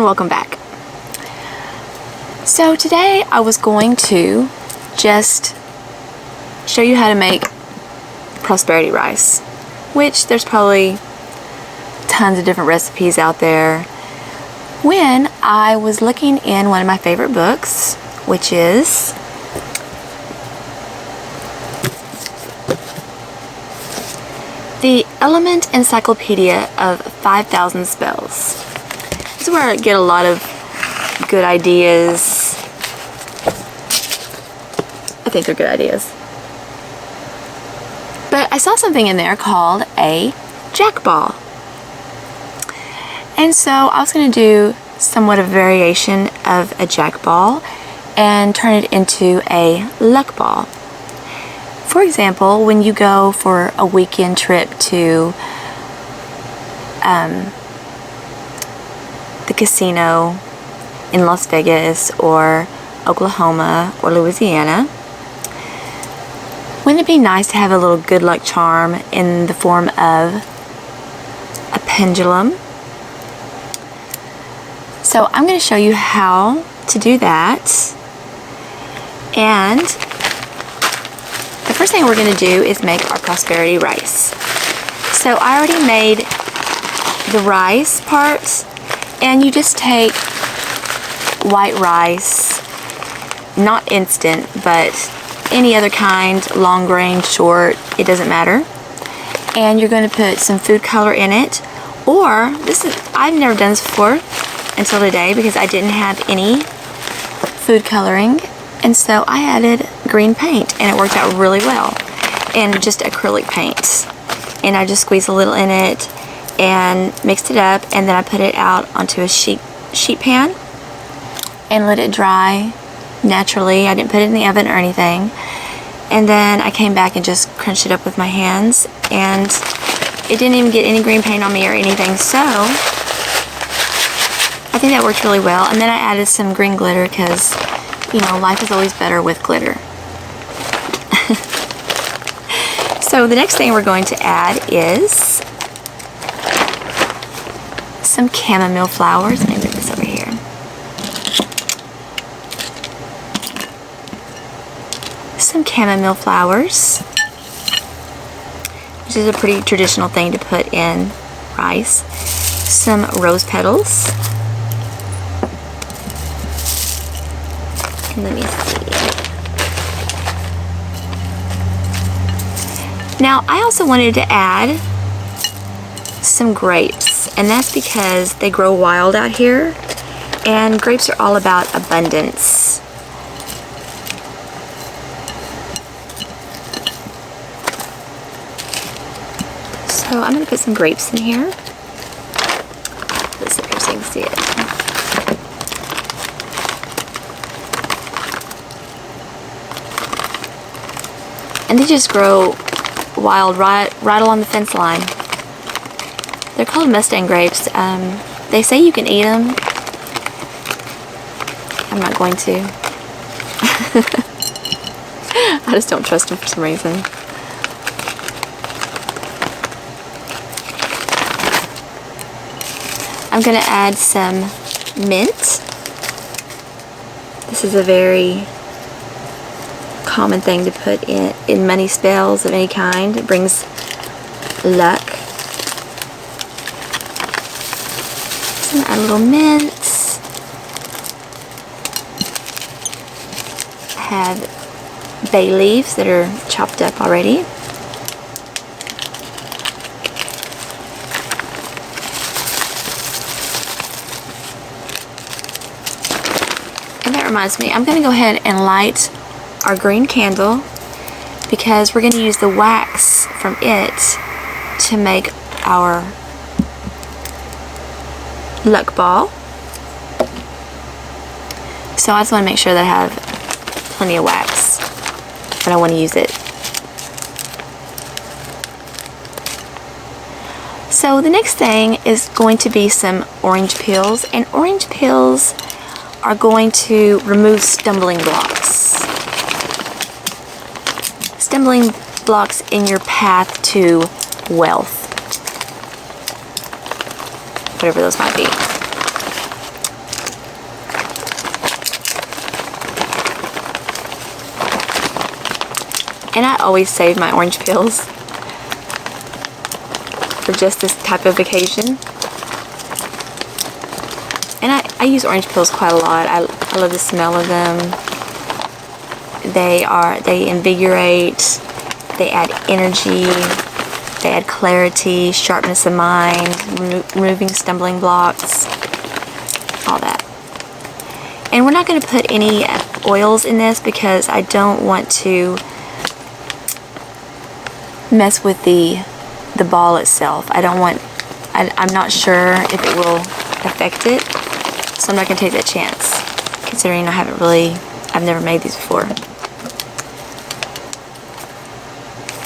welcome back. So today I was going to just show you how to make prosperity rice, which there's probably tons of different recipes out there. When I was looking in one of my favorite books, which is The Element Encyclopedia of 5,000 Spells. This is where I get a lot of good ideas. I think they're good ideas. But I saw something in there called a jackball. And so I was going to do somewhat of a variation of a jackball and turn it into a luck ball. For example, when you go for a weekend trip to the casino in Las Vegas or Oklahoma or Louisiana, wouldn't it be nice to have a little good luck charm in the form of a pendulum? So I'm going to show you how to do that. And the first thing we're going to do is make our prosperity rice. So I already made the rice part, and you just take white rice, not instant, but any other kind, long grain, short, it doesn't matter. And you're going to put some food color in it, or I've never done this before until today because I didn't have any food coloring, and so I added green paint, and it worked out really well. And just acrylic paint, and I just squeezed a little in it and mixed it up, and then I put it out onto a sheet pan and let it dry naturally. I didn't put it in the oven or anything. And then I came back and just crunched it up with my hands, and it didn't even get any green paint on me or anything, so I think that worked really well. And then I added some green glitter because, you know, life is always better with glitter. So the next thing we're going to add is some chamomile flowers. Let me move this over here. Some chamomile flowers, which is a pretty traditional thing to put in rice. Some rose petals. And let me see. Now, I also wanted to add some grapes, and that's because they grow wild out here, and grapes are all about abundance. So I'm going to put some grapes in here. Let's see here so you can see it. And they just grow wild right along the fence line. They're called Mustang grapes. They say you can eat them. I'm not going to. I just don't trust them for some reason. I'm going to add some mint. This is a very common thing to put in money spells of any kind. It brings luck. So add a little mint. I have bay leaves that are chopped up already. And that reminds me, I'm going to go ahead and light our green candle because we're going to use the wax from it to make our luck ball. So I just want to make sure that I have plenty of wax when I want to use it. So the next thing is going to be some orange peels, and orange peels are going to remove stumbling blocks. Stumbling blocks in your path to wealth, whatever those might be. And I always save my orange peels for just this type of occasion. And I use orange peels quite a lot. I love the smell of them. They invigorate, they add energy, they add clarity, sharpness of mind, removing stumbling blocks, all that. And we're not going to put any oils in this because I don't want to mess with the ball itself. I'm not sure if it will affect it, so I'm not going to take that chance, considering I've never made these before.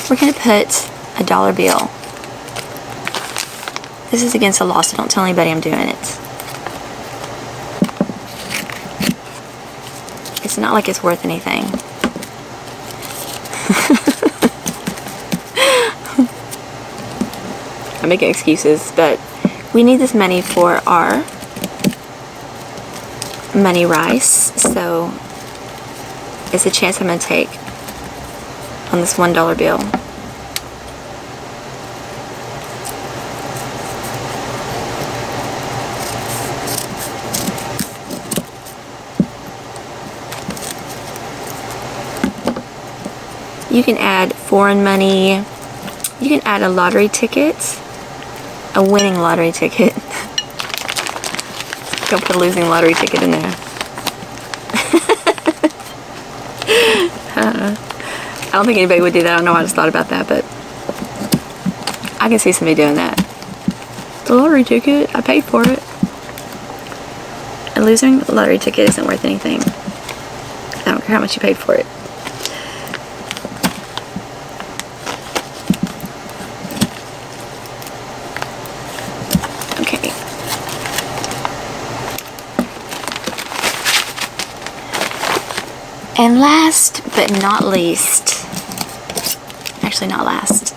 We're going to put a $1 bill. This is against the law, so don't tell anybody I'm doing it. It's not like it's worth anything. I'm making excuses, but we need this money for our money rice, so it's a chance I'm going to take on this $1 bill. You can add foreign money. You can add a lottery ticket, a winning lottery ticket. Don't put a losing lottery ticket in there. I don't think anybody would do that. I don't know why I just thought about that, but I can see somebody doing that. The lottery ticket, I paid for it. A losing lottery ticket isn't worth anything. I don't care how much you paid for it. And last but not least, actually not last,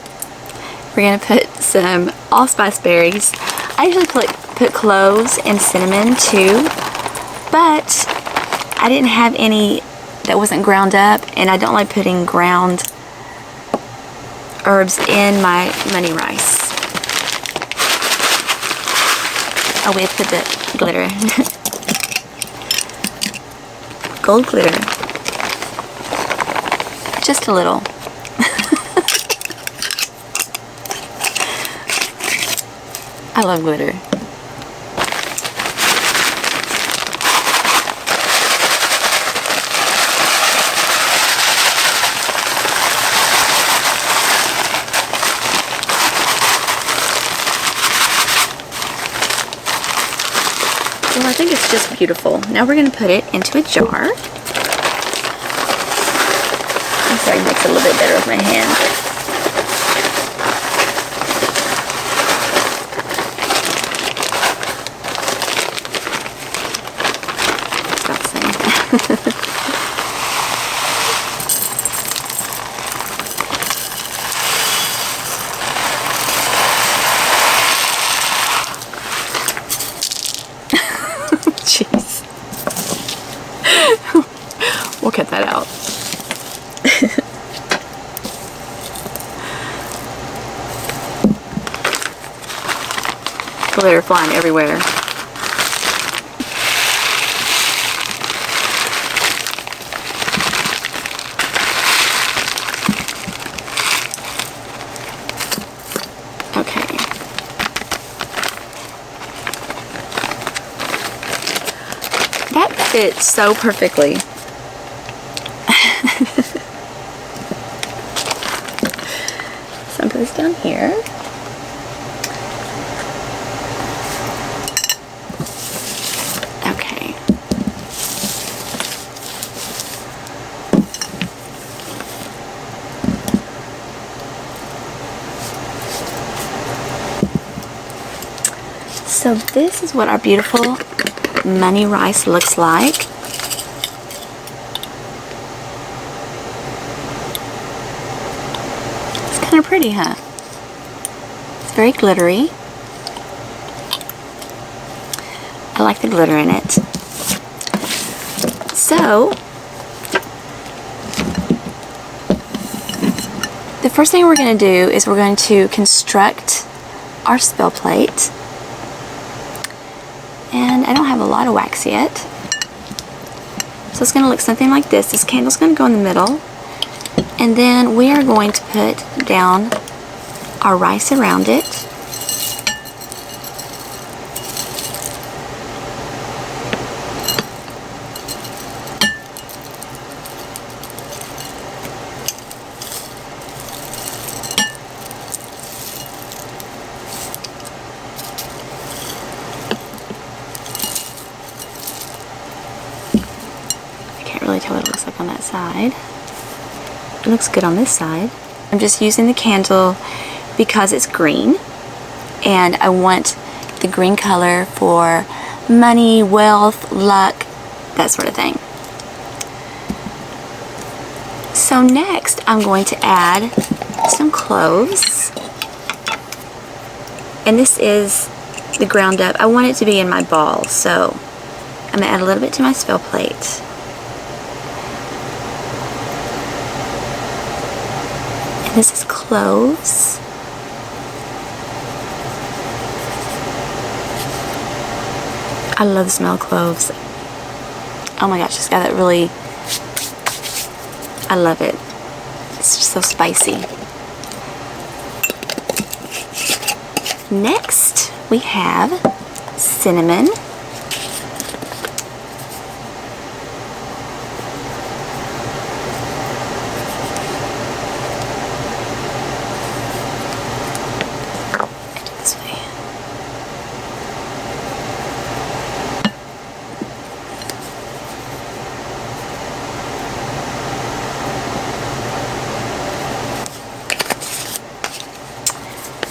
we're going to put some allspice berries. I usually put cloves and cinnamon too, but I didn't have any that wasn't ground up, and I don't like putting ground herbs in my money rice. Oh, we have to put the glitter. Gold glitter. Just a little. I love glitter. Well, I think it's just beautiful. Now we're going to put it into a jar. I'm sorry, it makes it a little bit better with my hand. Stop saying. Jeez. We'll cut that out. Glitter flying everywhere. Okay. That fits so perfectly. So I'm put this down here. Okay. So this is what our beautiful money rice looks like. It's kind of pretty, huh? It's very glittery. I like the glitter in it. So first thing we're going to do is we're going to construct our spill plate. And I don't have a lot of wax yet. So it's going to look something like this. This candle's going to go in the middle. And then we are going to put down our rice around it. Really tell what it looks like on that side. It looks good on this side. I'm just using the candle because it's green and I want the green color for money, wealth, luck, that sort of thing. So next I'm going to add some cloves, and this is the ground up. I want it to be in my ball, so I'm going to add a little bit to my spill plate. This is cloves. I love the smell of cloves. Oh my gosh, it's got that really, I love it. It's just so spicy. Next, we have cinnamon.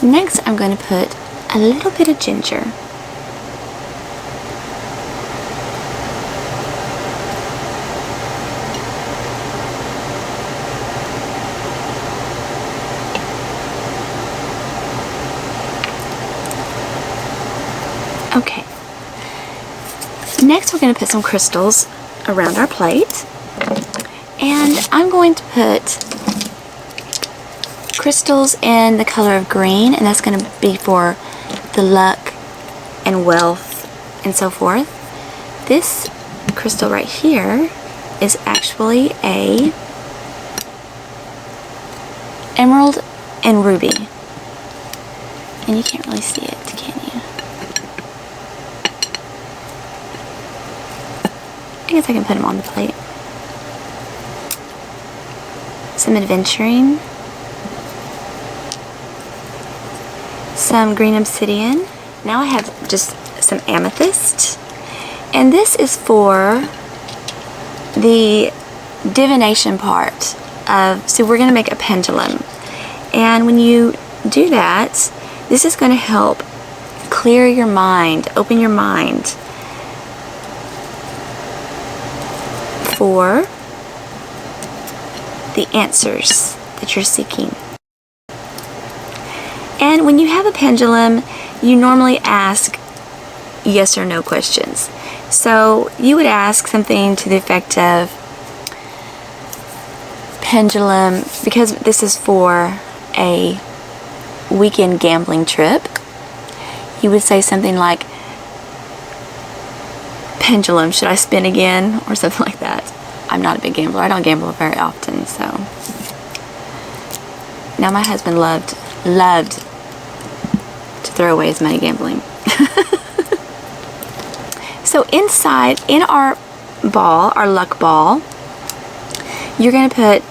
Next, I'm going to put a little bit of ginger. Okay. Next, we're going to put some crystals around our plate. And I'm going to put crystals in the color of green, and that's going to be for the luck and wealth and so forth. This crystal right here is actually a emerald and ruby, and you can't really see it, can you? I guess I can put them on the plate. Some adventuring, some green obsidian. Now I have just some amethyst, and this is for the divination part of, so we're going to make a pendulum, and when you do that, this is going to help clear your mind, open your mind for the answers that you're seeking. And when you have a pendulum, you normally ask yes or no questions. So you would ask something to the effect of, pendulum, because this is for a weekend gambling trip, you would say something like, pendulum, should I spin again? Or something like that. I'm not a big gambler. I don't gamble very often, so. Now my husband loved to throw away his money gambling. So inside, in our ball, our luck ball, you're going to put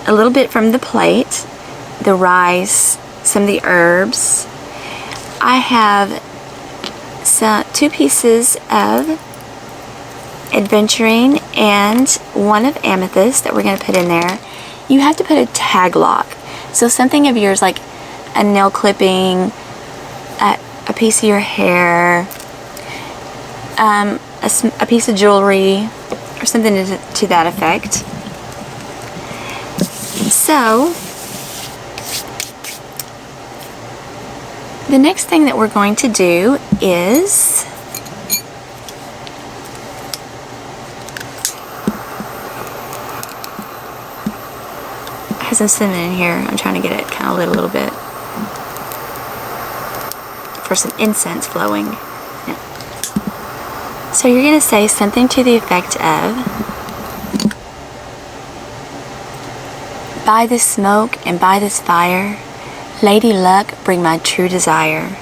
a little bit from the plate, the rice, some of the herbs. I have two pieces of adventuring and one of amethyst that we're going to put in there. You have to put a tag lock. So something of yours, like a nail clipping, a piece of your hair, a piece of jewelry, or something to that effect. So the next thing that we're going to do is has some cinnamon in here. I'm trying to get it kind of lit a little bit for some incense flowing. Yeah. So you're going to say something to the effect of, by this smoke and by this fire, Lady Luck, bring my true desire.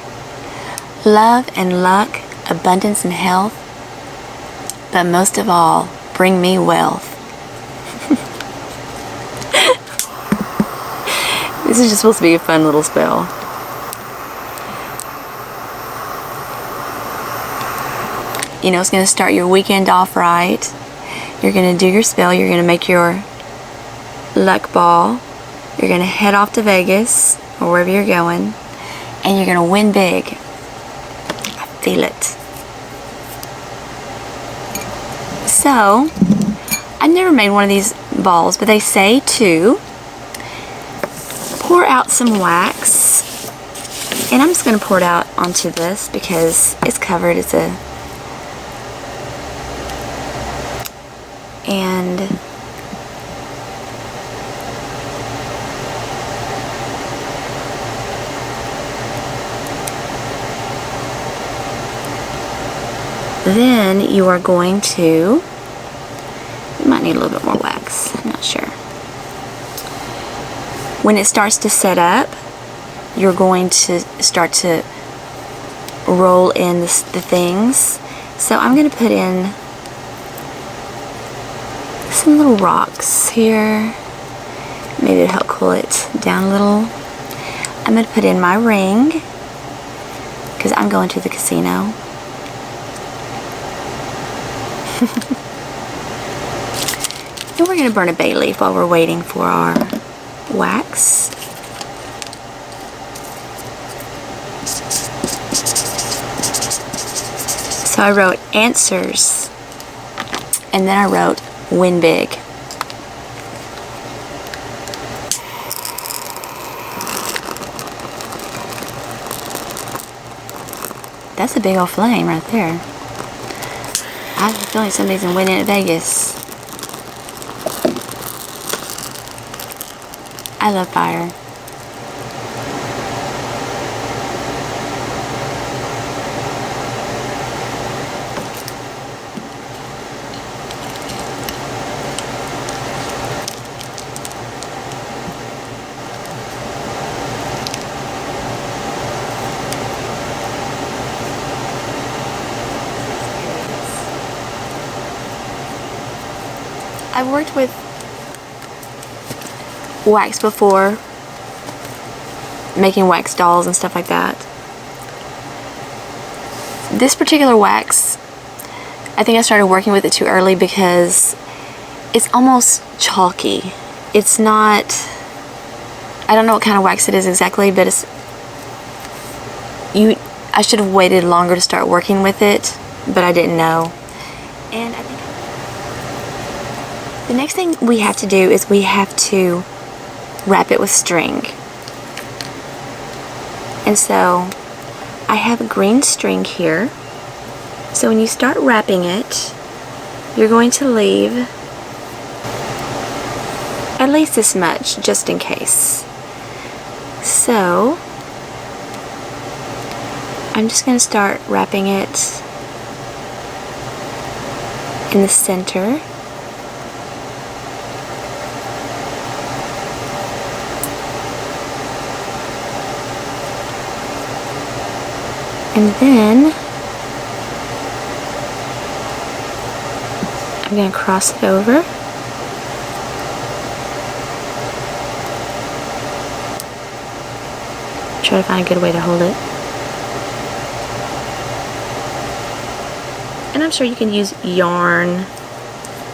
Love and luck, abundance and health, but most of all, bring me wealth. This is just supposed to be a fun little spell. You know, it's going to start your weekend off right. You're going to do your spell. You're going to make your luck ball. You're going to head off to Vegas or wherever you're going, and you're going to win big. I feel it. So, I've never made one of these balls, but they say to pour out some wax, and I'm just going to pour it out onto this because it's covered. And then you are going to, you might need a little bit more wax, I'm not sure. When it starts to set up, you're going to start to roll in the things. So I'm going to put in some little rocks here. Maybe it'll help cool it down a little. I'm going to put in my ring because I'm going to the casino. And we're going to burn a bay leaf while we're waiting for our wax. So I wrote answers, and then I wrote win big. That's a big old flame right there. I have a feeling somebody's been winning at Vegas. I love fire. I've worked with wax before, making wax dolls and stuff like that. This particular wax, I think I started working with it too early because it's almost chalky. It's not, I don't know what kind of wax it is exactly, but I should have waited longer to start working with it, but I didn't know. And I think the next thing we have to do is we have to wrap it with string. And so I have a green string here. So when you start wrapping it, you're going to leave at least this much just in case. So I'm just going to start wrapping it in the center. And then I'm going to cross it over. Try to find a good way to hold it. And I'm sure you can use yarn,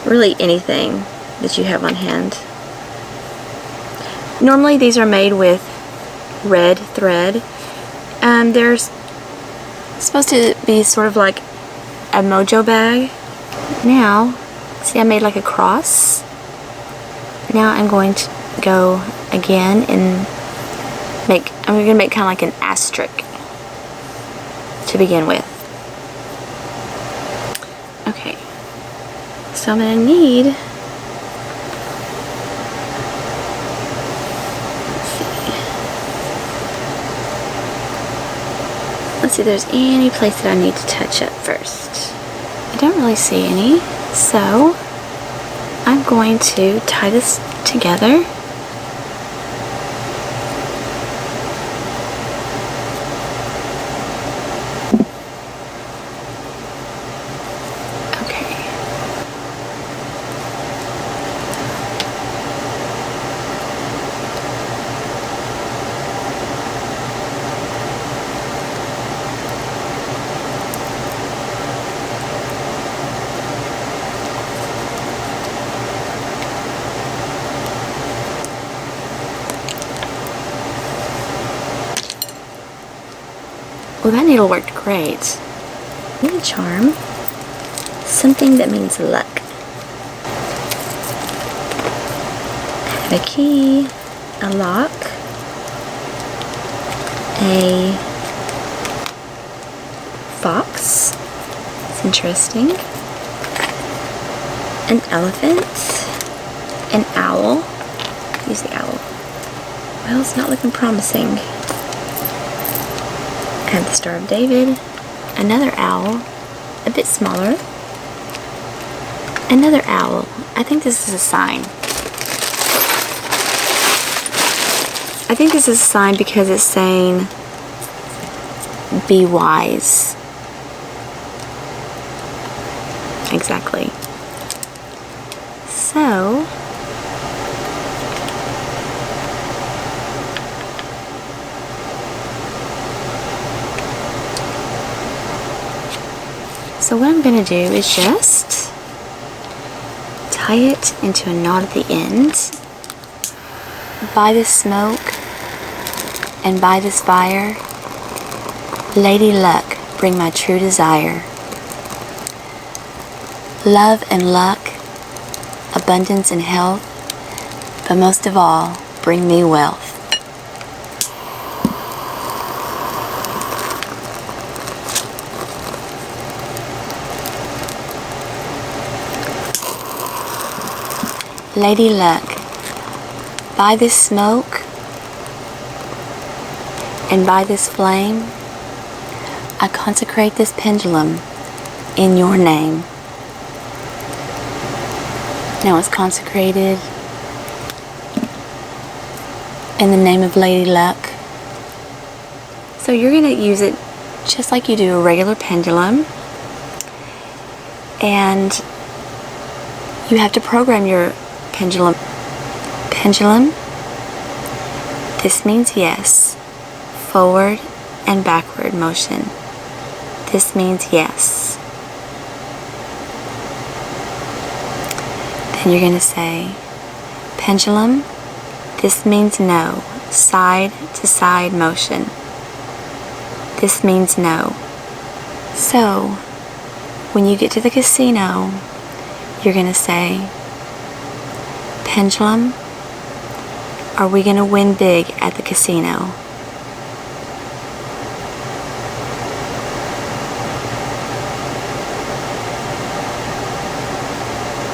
really anything that you have on hand. Normally these are made with red thread. There's supposed to be sort of like a mojo bag. Now, see, I made like a cross. Now I'm going to go again and I'm going to make kind of like an asterisk to begin with. Okay, so I'm going to need see if there's any place that I need to touch up first. I don't really see any, so I'm going to tie this together. Well, that needle worked great. I need a charm. Something that means luck. I have a key, a lock, a fox. It's interesting. An elephant. An owl. Use the owl. Well, it's not looking promising. I have the Star of David, another owl, a bit smaller, another owl. I think this is a sign. I think this is a sign because it's saying, be wise. Exactly. So, what I'm going to do is just tie it into a knot at the end. By this smoke and by this fire, Lady Luck, bring my true desire. Love and luck, abundance and health, but most of all, bring me wealth. Lady Luck, by this smoke and by this flame, I consecrate this pendulum in your name. Now it's consecrated in the name of Lady Luck. So you're going to use it just like you do a regular pendulum, and you have to program your pendulum. Pendulum, this means yes. Forward and backward motion. This means yes. Then you're going to say, pendulum, this means no. Side to side motion. This means no. So, when you get to the casino, you're going to say, pendulum, are we going to win big at the casino?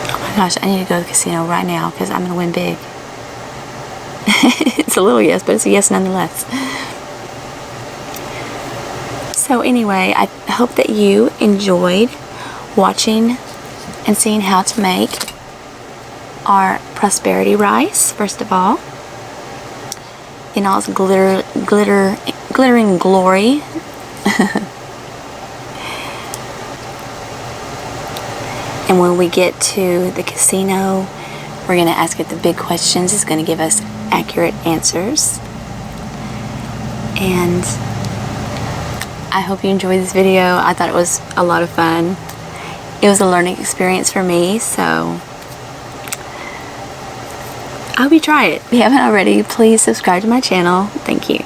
Oh my gosh, I need to go to the casino right now because I'm going to win big. It's a little yes, but it's a yes nonetheless. So anyway, I hope that you enjoyed watching and seeing how to make our prosperity rice, first of all, in all its glittering glory. And when we get to the casino, we're going to ask it the big questions. It's going to give us accurate answers. And I hope you enjoyed this video. I thought it was a lot of fun. It was a learning experience for me, so I hope you try it. If you haven't already, please subscribe to my channel. Thank you.